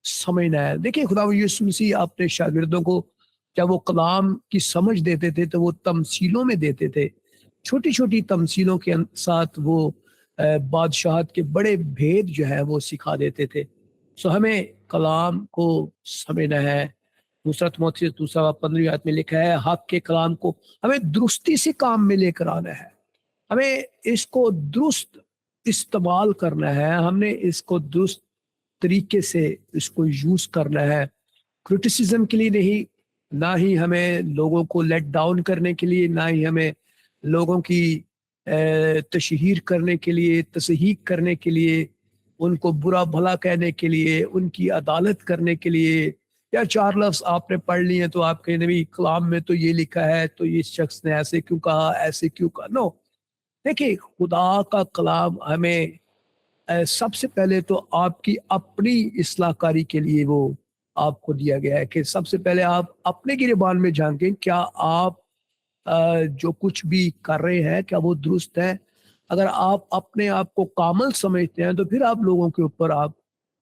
سمجھنا ہے۔ دیکھیں، خدا یسوع مسیح اپنے شاگردوں کو جب وہ کلام کی سمجھ دیتے تھے تو وہ تمثیلوں میں دیتے تھے، چھوٹی چھوٹی تمثیلوں کے ساتھ وہ بادشاہت کے بڑے بھید جو ہے وہ سکھا دیتے تھے۔ ہمیں کلام کو سمجھنا ہے۔ دوسرا تموتھی 2:15 میں لکھا ہے، حق کے کلام کو ہمیں درستی سے کام میں لے کر آنا ہے، ہمیں اس کو درست استعمال کرنا ہے، ہم نے اس کو درست طریقے سے اس کو یوز کرنا ہے، کرٹیسزم کے لیے نہیں، نہ ہی ہمیں لوگوں کو لیٹ ڈاؤن کرنے کے لیے، نہ ہی ہمیں لوگوں کی تشہیر کرنے کے لیے، تصحیح کرنے کے لیے، ان کو برا بھلا کہنے کے لیے، ان کی عدالت کرنے کے لیے، یا 4 لفظ آپ نے پڑھ لیے تو آپ کے نبی کلام میں تو یہ لکھا ہے تو اس شخص نے ایسے کیوں کہا، ایسے کیوں کہا۔ نو، دیکھیں، خدا کا کلام ہمیں سب سے پہلے تو آپ کی اپنی اصلاح کاری کے لیے وہ آپ کو دیا گیا ہے کہ سب سے پہلے آپ اپنے گریبان میں جھانکیں، کیا آپ جو کچھ بھی کر رہے ہیں کیا وہ درست ہے۔ اگر آپ اپنے آپ کو کامل سمجھتے ہیں تو پھر آپ لوگوں کے اوپر آپ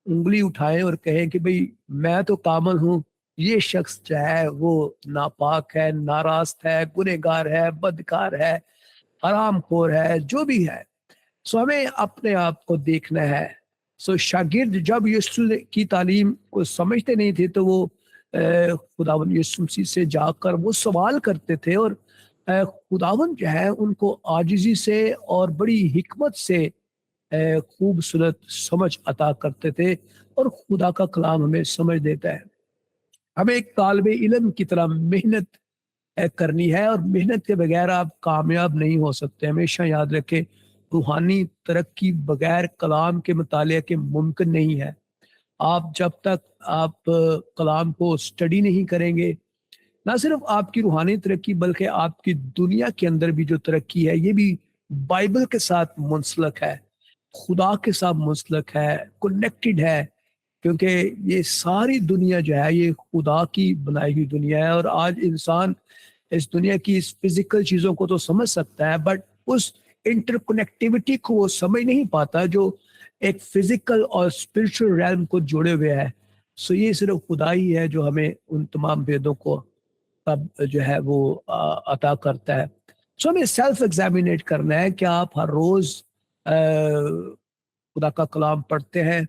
انگلی اٹھائیں اور کہیں کہ بھئی میں تو کامل ہوں، یہ شخص جو ہے وہ ناپاک ہے، ناراست ہے، گنہگار ہے، بدکار ہے، حرام خور ہے، جو بھی ہے۔ ہمیں اپنے آپ کو دیکھنا ہے۔ شاگرد جب یسوع کی تعلیم کو سمجھتے نہیں تھے تو وہ خداوند یسوع مسیح سے جا کر وہ سوال کرتے تھے، اور خداوند جو ہے ان کو عاجزی سے اور بڑی حکمت سے خوبصورت سمجھ عطا کرتے تھے، اور خدا کا کلام ہمیں سمجھ دیتا ہے۔ ہمیں ایک طالب علم کی طرح محنت کرنی ہے، اور محنت کے بغیر آپ کامیاب نہیں ہو سکتے۔ ہمیشہ یاد رکھیں، روحانی ترقی بغیر کلام کے مطالعے کے ممکن نہیں ہے۔ آپ جب تک آپ کلام کو سٹڈی نہیں کریں گے، نہ صرف آپ کی روحانی ترقی بلکہ آپ کی دنیا کے اندر بھی جو ترقی ہے یہ بھی بائبل کے ساتھ منسلک ہے، خدا کے ساتھ منسلک ہے، کنیکٹڈ ہے، کیونکہ یہ ساری دنیا جو ہے یہ خدا کی بنائی ہوئی دنیا ہے۔ اور آج انسان اس دنیا کی اس فزیکل چیزوں کو تو سمجھ سکتا ہے، بٹ اس इंटरकनेक्टिविटी को वो समझ नहीं पाता जो एक फिजिकल और स्पिरिचुअल रैल्म को जोड़े हुए है। सो ये सिर्फ खुदा ही है जो हमें उन तमाम भेदों को तब जो है वो अता करता है। सो हमें सेल्फ एग्जामिनेट करना है। क्या आप हर रोज खुदा का कलाम पढ़ते हैं?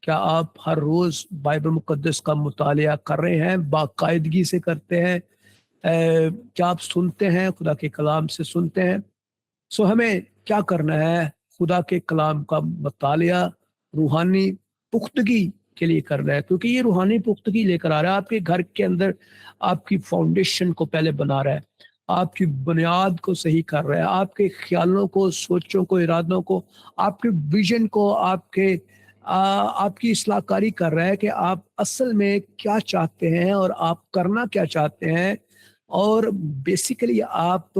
क्या आप हर रोज बाइबल मुकद्दस का मुतालिया कर रहे हैं, बाकायदगी से करते हैं? क्या आप सुनते हैं, खुदा के कलाम से सुनते हैं? सो हमें क्या करना है? खुदा के कलाम का मुतालिया रूहानी पुख्तगी के लिए करना है, क्योंकि ये रूहानी पुख्तगी लेकर आ रहा है। आपके घर के अंदर आपकी फाउंडेशन को पहले बना रहा है, आपकी बुनियाद को सही कर रहा है, आपके ख्यालों को, सोचों को, इरादों को, आपके विजन को, आपकी इस्लाहकारी कर रहा है कि आप असल में क्या चाहते हैं और आप करना क्या चाहते हैं, और बेसिकली आप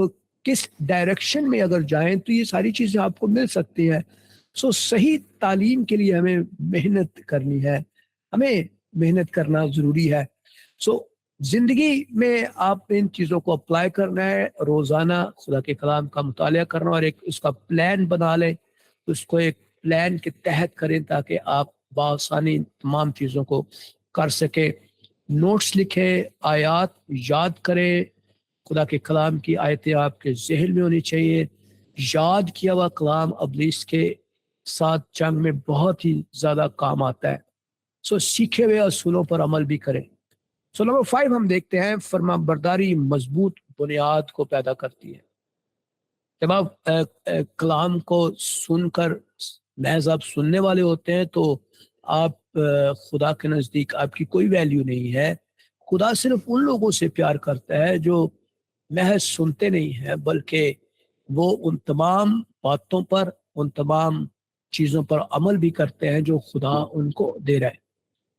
किस डायरेक्शन में अगर जाएं तो ये सारी चीजें आपको मिल सकती हैं। सो सही तालीम के लिए हमें मेहनत करनी है, हमें मेहनत करना जरूरी है। सो जिंदगी में आप इन चीज़ों को अप्लाई करना है, रोज़ाना खुदा के कलाम का मुतालिया करना और एक उसका प्लान बना लें, उसको एक प्लान के तहत करें ताकि आप बआसानी तमाम चीज़ों को कर सकें। नोट्स लिखें, आयात याद करें, खुदा के कलाम की आयतें आपके जहन में होनी चाहिए। याद किया हुआ कलाम अबलीस के साथ जंग में बहुत ही ज़्यादा काम आता है। सो सीखे हुए असूलों पर अमल भी करें। सो नंबर 5 हम देखते हैं, फरमाबरदारी मजबूत बुनियाद को पैदा करती है। जब आप कलाम को सुनकर महज आप सुनने वाले होते हैं तो आप खुदा के नज़दीक आपकी कोई वैल्यू नहीं है। खुदा सिर्फ उन लोगों से प्यार करता है जो महज सुनते नहीं हैं, बल्कि वो उन तमाम बातों पर, उन तमाम चीज़ों पर अमल भी करते हैं जो खुदा उनको दे रहा है।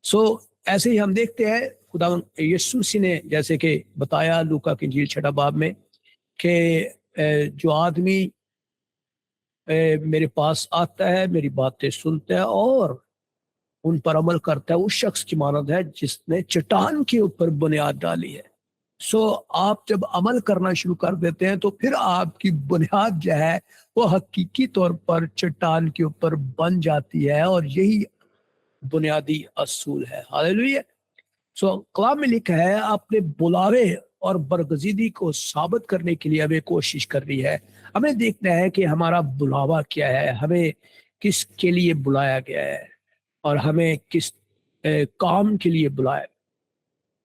सो ऐसे ही हम देखते हैं खुदा यीशु मसीह ने जैसे कि बताया लूका की इंजील 6 बाब में कि जो आदमी मेरे पास आता है, मेरी बातें सुनता है और उन पर अमल करता है, उस शख्स की मानद है जिसने चट्टान के ऊपर बुनियाद डाली है। सो आप जब अमल करना शुरू कर देते हैं तो फिर आपकी बुनियाद जो है वो हकीकी तौर पर चट्टान के ऊपर बन जाती है, और यही बुनियादी असूल है। हालेलुया। सो कलाम में लिखा है, अपने बुलावे और बरगजीदी को साबित करने के लिए हमें कोशिश कर रही है। हमें देखना है कि हमारा बुलावा क्या है, हमें किस के लिए बुलाया गया है और हमें किस काम के लिए बुलाया।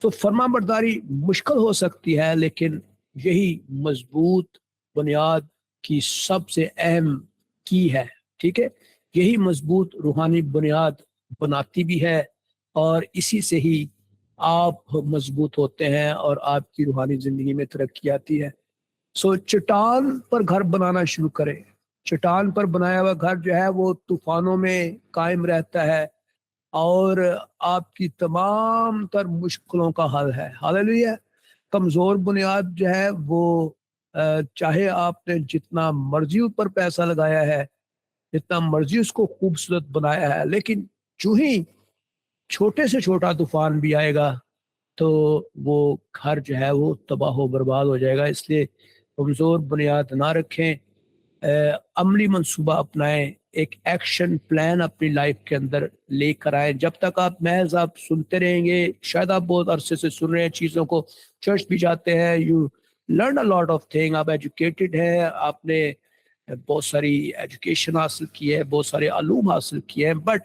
तो फरमाबरदारी मुश्किल हो सकती है, लेकिन यही मजबूत बुनियाद की सबसे अहम की है। ठीक है, यही मजबूत रूहानी बुनियाद बनाती भी है, और इसी से ही आप मजबूत होते हैं और आपकी रूहानी जिंदगी में तरक्की आती है। सो चट्टान पर घर बनाना शुरू करें। चट्टान पर बनाया हुआ घर जो है वो तूफानों में कायम रहता है और आपकी तमाम तर मुश्किलों का हल है। हालेलुया। कमजोर बुनियाद जो है वो चाहे आपने जितना मर्जी ऊपर पैसा लगाया है, जितना मर्जी उसको खूबसूरत बनाया है, लेकिन जो ही छोटे से छोटा तूफान भी आएगा तो वो घर जो है वो तबाह हो बर्बाद हो जाएगा। इसलिए कमजोर बुनियाद ना रखें, अमली मंसूबा अपनाएं, एक एक्शन प्लान अपनी लाइफ के अंदर लेकर आए। जब तक आप महज आप सुनते रहेंगे, शायद आप बहुत अरसे से सुन रहे हैं चीज़ों को, चर्च भी जाते हैं, you learn a lot of thing, आप एजुकेटेड हैं, आपने बहुत सारी एजुकेशन हासिल की है, बहुत सारे अलूम हासिल किए हैं, but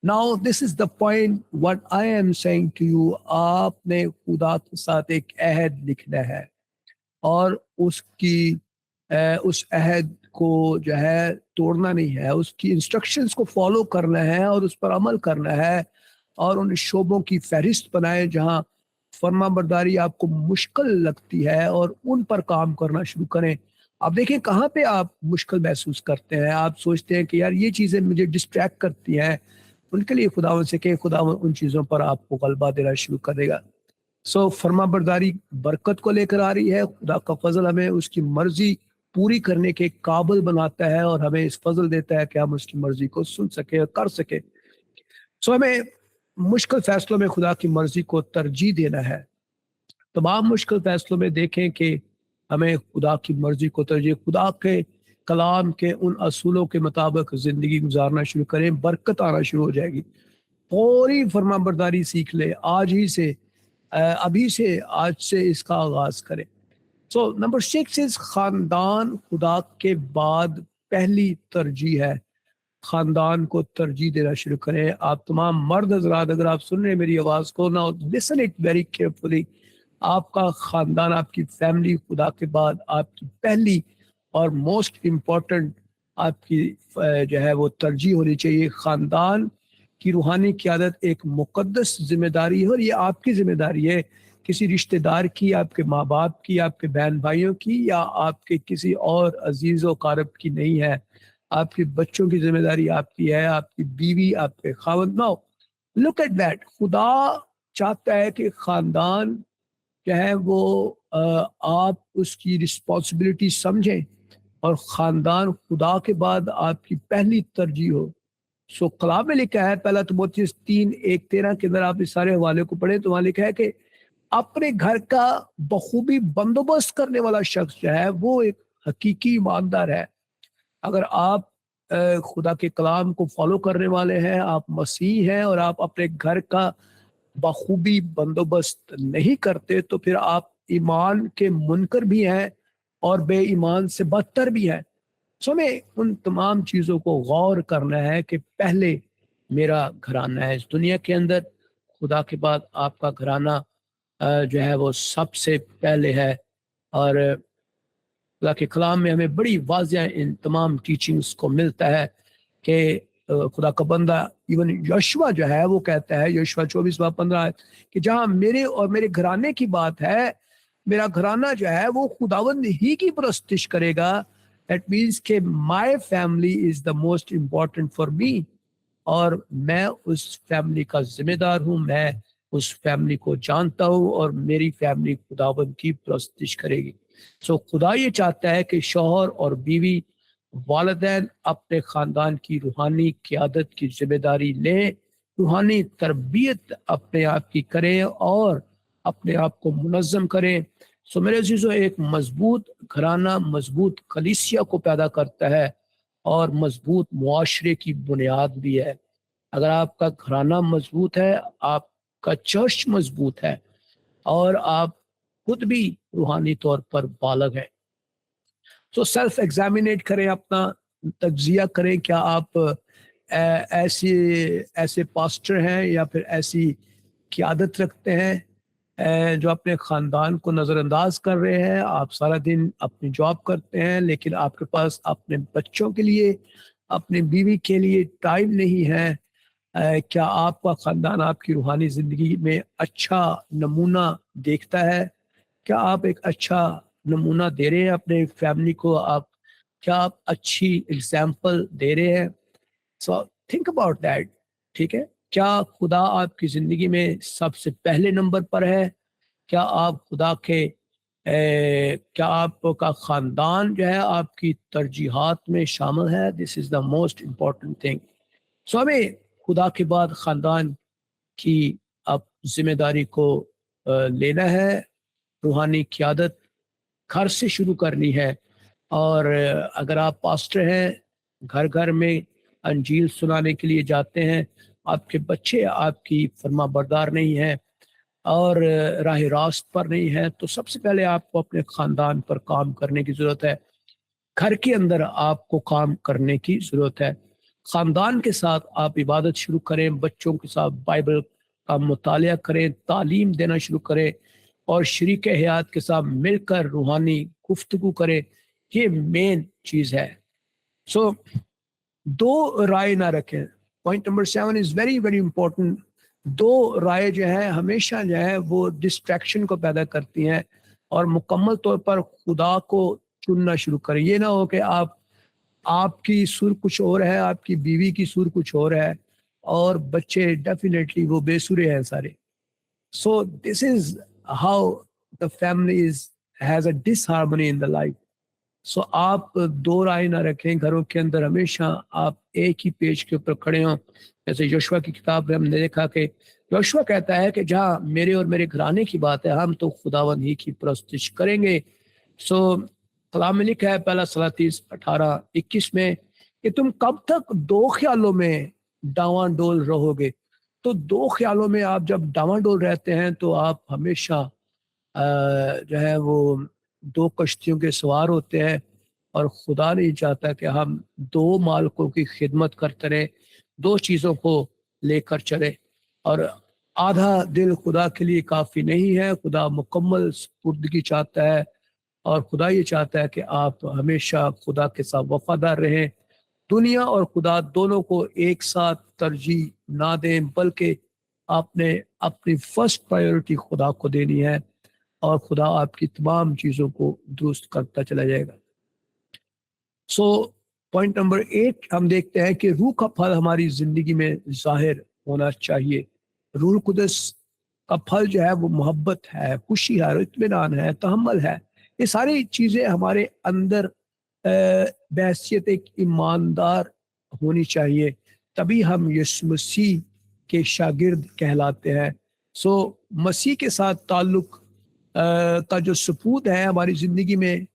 now this is the point what I am saying to you, आपने खुदा के साथ एक अहद लिखना है और उस अहद को जो है तोड़ना नहीं है, उसकी इंस्ट्रक्शंस को फॉलो करना है और उस पर अमल करना है, और उन शोबों की फहरिस्त बनाए जहां फरमाबरदारी आपको मुश्किल लगती है और उन पर काम करना शुरू करें। आप देखें कहाँ पे आप मुश्किल महसूस करते हैं, आप सोचते हैं कि यार ये चीज़ें मुझे डिस्ट्रैक्ट करती हैं, उनके लिए खुदावन से कहें, खुदावन उन चीज़ों पर आपको गलबा देना शुरू कर देगा। सो फरमाबरदारी बरकत को लेकर आ रही है। खुदा का फजल हमें उसकी मर्जी पूरी करने के काबिल बनाता है और हमें इस फजल देता है कि हम उसकी मर्जी को सुन सके और कर सके। सो हमें मुश्किल फैसलों में खुदा की मर्जी को तरजीह देना है। तमाम मुश्किल फैसलों में देखें कि हमें खुदा की मर्जी को तरजीह, खुदा के कलाम के उन असूलों के मुताबिक ज़िंदगी गुजारना शुरू करें, बरकत आना शुरू हो जाएगी। पूरी फरमाबरदारी सीख ले आज ही से, अभी से, आज से इसका आगाज़ करें। सो नंबर 6 इज़ ख़ानदान खुदा के बाद पहली तरजीह है। ख़ानदान को तरजीह देना शुरू करें। आप तमाम मर्द हज़रात, अगर आप सुन रहे हैं मेरी आवाज़ को, now listen it very carefully. आपका ख़ानदान, आपकी फैमिली खुदा के बाद आपकी पहली और मोस्ट इम्पॉर्टेंट आपकी जो है वो तरजीह होनी चाहिए। ख़ानदान की रूहानी क़यादत एक मुक़द्दस ज़िम्मेदारी है और ये आपकी ज़िम्मेदारी है, किसी रिश्तेदार की, आपके माँ बाप की, आपके बहन भाइयों की, या आपके किसी और अजीज़ व क़ारब की नहीं है। आपके बच्चों की ज़िम्मेदारी आपकी है, आपकी बीवी, आपके खावंद। Now look at that. खुदा चाहता है कि ख़ानदान जो है वो आप उसकी रिस्पॉन्सिबिलिटी समझें और ख़ानदान खुदा के बाद आपकी पहली तरजीह हो। सो कलाम में लिखा है, पहला तिमोथेयुस 3:1-13 के अंदर आप इस सारे हवाले को पढ़ें तो वहाँ लिखा है कि अपने घर का बखूबी बंदोबस्त करने वाला शख्स जो है वो एक हकीकी ईमानदार है। अगर आप खुदा के कलाम को फॉलो करने वाले हैं, आप मसीह हैं और आप अपने घर का बखूबी बंदोबस्त नहीं करते, तो फिर आप ईमान के मुनकर भी हैं और बेईमान से बदतर भी हैं। सो हमें उन तमाम चीज़ों को गौर करना है कि पहले मेरा घराना है इस दुनिया के अंदर, खुदा के बाद आपका घराना जो है वो सबसे पहले है। और खुदा के कलाम में हमें बड़ी वाज़ेह इन तमाम टीचिंग्स को मिलता है कि खुदा का बंदा इवन यशवा जो है वो कहता है, यशवा 24:15, कि जहाँ मेरे और मेरे घराने की बात है, मेरा घराना जो है वो खुदावंद ही की परस्तिश करेगा। दैट मीन्स कि my family is the most important for me, और मैं उस फैमिली का जिम्मेदार हूँ, मैं उस फैमिली को जानता हूँ और मेरी फैमिली खुदावंद की परस्तिश करेगी। सो खुदा ये चाहता है कि शौहर और बीवी, वालिदैन अपने ख़ानदान की रूहानी क़यादत की जिम्मेदारी लें, रूहानी तरबियत अपने आप की करें और अपने आप को मुनज़्ज़म करें। सो मेरे अज़ीज़ों, एक मजबूत घराना मजबूत कलीसिया को पैदा करता है और मजबूत मुआशरे की बुनियाद भी है। अगर आपका घराना मजबूत है, आपका चर्च मजबूत है और आप खुद भी रूहानी तौर पर बालग हैं। सो सेल्फ एग्जामिनेट करें, अपना तज्जिया करें। क्या आप ऐसे पास्टर हैं या फिर ऐसी क़यादत रखते हैं जो अपने ख़ानदान को नज़रअंदाज कर रहे हैं? आप सारा दिन अपनी जॉब करते हैं लेकिन आपके पास अपने बच्चों के लिए, अपनी बीवी के लिए टाइम नहीं है। क्या आपका ख़ानदान आपकी रूहानी ज़िंदगी में अच्छा नमूना देखता है? क्या आप एक अच्छा नमूना दे रहे हैं अपने फैमिली को? क्या आप अच्छी एग्जाम्पल दे रहे हैं? So think about that. ठीक है, क्या खुदा आपकी ज़िंदगी में सबसे पहले नंबर पर है? क्या आप खुदा के क्या आपका ख़ानदान जो है आपकी तरजीहात में शामिल है? This is the most important thing. So हमें खुदा के बाद ख़ानदान की अब जिम्मेदारी को लेना है। रूहानी क़यादत घर से शुरू करनी है। और अगर आप पास्टर हैं, घर घर में अंजील सुनाने के लिए जाते हैं, आपके बच्चे आपकी फरमाबरदार नहीं हैं और राह रास्त पर नहीं है, तो सबसे पहले आपको अपने ख़ानदान पर काम करने की ज़रूरत है। घर के अंदर आपको काम करने की ज़रूरत है। ख़ानदान के साथ आप इबादत शुरू करें, बच्चों के साथ बाइबल का मुतालिया करें, तालीम देना शुरू करें और शरीक हयात के साथ मिलकर रूहानी गुफ्तगू करें। ये मेन चीज़ है। सो दो राय ना रखें। Point number 7 is very very important. दो राय जो है हमेशा जो है वो डिस्ट्रैक्शन को पैदा करती हैं और मुकम्मल तौर पर खुदा को चुनना शुरू करें। ये ना हो कि आपकी सुर कुछ और है, आपकी बीवी की सुर कुछ और है और बच्चे डेफिनेटली वो बेसुरे हैं सारे। So this is how the family is has a disharmony in the life. So आप दो राय ना रखें घरों के अंदर, हमेशा आप एक ही पेज के ऊपर खड़े हों। जैसे योशुआ की किताब में हमने देखा कि योशुआ कहता है कि जहाँ मेरे और मेरे घराने की बात है, हम तो खुदावंद ही की परस्तिश करेंगे। सो कलाम में लिखा है पहला सलातीस 18-21 में कि तुम कब तक दो ख्यालों में डावांडोल रहोगे। तो दो ख्यालों में आप जब डावांडोल रहते हैं तो आप हमेशा जो है वो दो कश्तियों के सवार होते हैं, और खुदा नहीं चाहता कि हम दो मालिकों की खिदमत करते रहे, दो चीज़ों को लेकर चले। और आधा दिल खुदा के लिए काफ़ी नहीं है, खुदा मुकम्मल सुपुर्दगी चाहता है, और खुदा ये चाहता है कि आप हमेशा खुदा के साथ वफादार रहें। दुनिया और खुदा दोनों को एक साथ तरजीह ना दें, बल्कि आपने अपनी फर्स्ट प्रायोरिटी खुदा को देनी है, और खुदा आपकी तमाम चीज़ों को दुरुस्त करता चला जाएगा। सो पॉइंट नंबर 8 हम देखते हैं कि रूह का फल हमारी जिंदगी में जाहिर होना चाहिए। रूह कुदस का फल जो है वो मोहब्बत है, खुशी है, इत्मीनान है, तहम्मुल है। ये सारी चीज़ें हमारे अंदर बहैसियत एक ईमानदार होनी चाहिए, तभी हम यीशु मसीह के शागिर्द कहलाते हैं। सो मसीह के साथ ताल्लुक का जो सबूत है हमारी ज़िंदगी में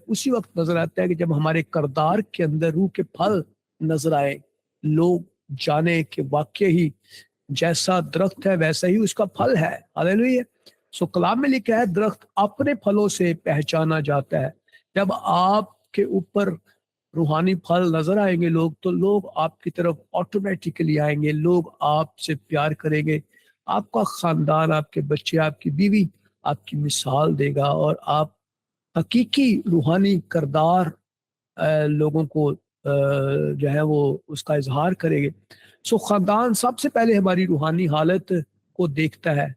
उसी वक्त नज़र आता है कि जब हमारे किरदार के अंदर रूह के फल नज़र आए, लोग जाने कि वाकई ही जैसा दरख्त है वैसा ही उसका फल है। हालेलुया। सो कलाम में लिखा है दरख्त अपने फलों से पहचाना जाता है। जब आपके ऊपर रूहानी फल नजर आएंगे लोग, तो लोग आपकी तरफ ऑटोमेटिकली आएंगे, लोग आपसे प्यार करेंगे, आपका खानदान, आपके बच्चे, आपकी बीवी आपकी मिसाल देगा, और आप हकीकी रूहानी किरदार लोगों को जो है वो उसका इजहार करेंगे। सो खानदान सबसे पहले हमारी रूहानी हालत को देखता है।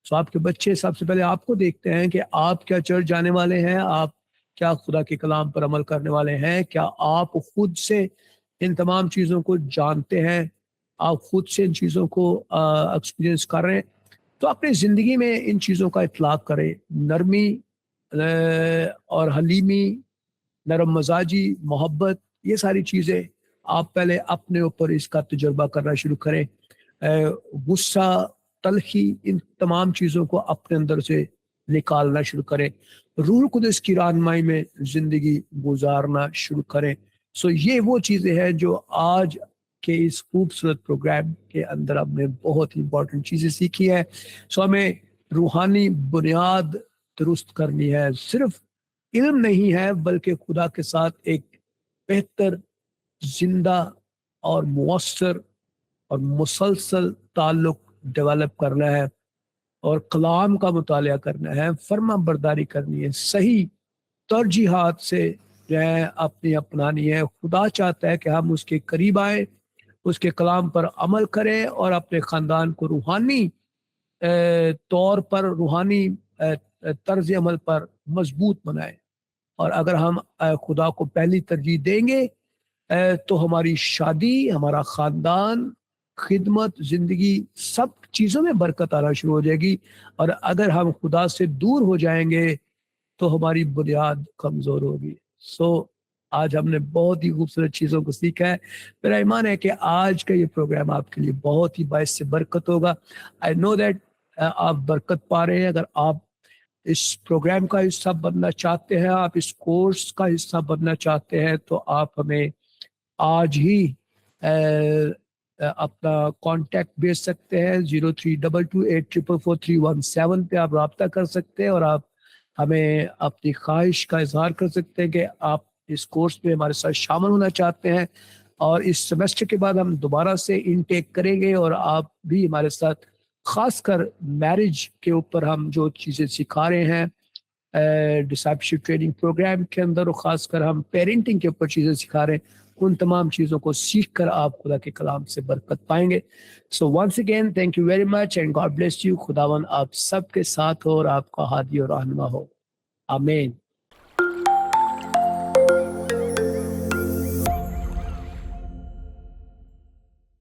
सो आपके बच्चे सबसे पहले आपको देखते हैं कि आप क्या चर्च जाने वाले हैं, आप क्या खुदा के कलाम पर अमल करने वाले हैं, क्या आप खुद से इन तमाम चीज़ों को जानते हैं, आप खुद से इन चीज़ों को एक्सपीरियंस कर रहे हैं। तो अपनी ज़िंदगी में इन चीज़ों का इतलाक़ करें। नरमी और हलीमी, नरम मजाजी, मोहब्बत, ये सारी चीज़ें आप पहले अपने ऊपर इसका तजुर्बा करना शुरू करें। गुस्सा, तलखी, इन तमाम चीज़ों को अपने अंदर से निकालना शुरू करें। रूह कुदस की रहनुमाई में ज़िंदगी गुजारना शुरू करें। सो ये वो चीज़ें हैं जो आज के इस खूबसूरत प्रोग्राम के अंदर हमने बहुत ही इंपॉर्टेंट चीज़ें सीखी है। सो हमें रूहानी बुनियाद दुरुस्त करनी है। सिर्फ इल्म नहीं है, बल्कि खुदा के साथ एक बेहतर, जिंदा और मुअस्सर और मुसलसल ताल्लुक डेवलप करना है, और कलाम का मुतालिया करना है, फर्मा बरदारी करनी है, सही तरजीहात से जो है अपनी अपनानी है। खुदा चाहता है कि हम उसके करीब आए, उसके कलाम पर अमल करें, और अपने ख़ानदान को रूहानी तौर पर, रूहानी तर्ज अमल पर मजबूत बनाए। और अगर हम खुदा को पहली तरजीह देंगे तो हमारी शादी, हमारा ख़ानदान, खिदमत, ज़िंदगी, सब चीज़ों में बरकत आना शुरू हो जाएगी। और अगर हम खुदा से दूर हो जाएंगे तो हमारी बुनियाद कमज़ोर होगी। सो आज हमने बहुत ही खूबसूरत चीज़ों को सीखा है। मेरा ईमान है कि आज का ये प्रोग्राम आपके लिए बहुत ही बाइस से बरकत होगा। आई नो दैट आप बरकत पा रहे हैं। अगर आप इस प्रोग्राम का हिस्सा बनना चाहते हैं, आप इस कोर्स का हिस्सा बनना चाहते हैं, तो आप हमें आज ही अपना कांटेक्ट भेज सकते हैं। 0322844317 पे आप राब्ता कर सकते हैं, और आप हमें अपनी ख्वाहिश का इजहार कर सकते हैं कि आप इस कोर्स में हमारे साथ शामिल होना चाहते हैं। और इस सेमेस्टर के बाद हम दोबारा से इनटेक करेंगे, और आप भी हमारे साथ, खासकर मैरिज के ऊपर हम जो चीज़ें सिखा रहे हैं डिसाइपलशिप ट्रेनिंग प्रोग्राम के अंदर, और ख़ासकर हम पेरेंटिंग के ऊपर चीज़ें सिखा रहे हैं, उन तमाम चीज़ों को सीख कर आप खुदा के कलाम से बरकत पाएंगे। So once again thank you very much and God bless you. खुदावन आप सबके साथ हो और आपका हादी और रहनुमा हो। आमीन।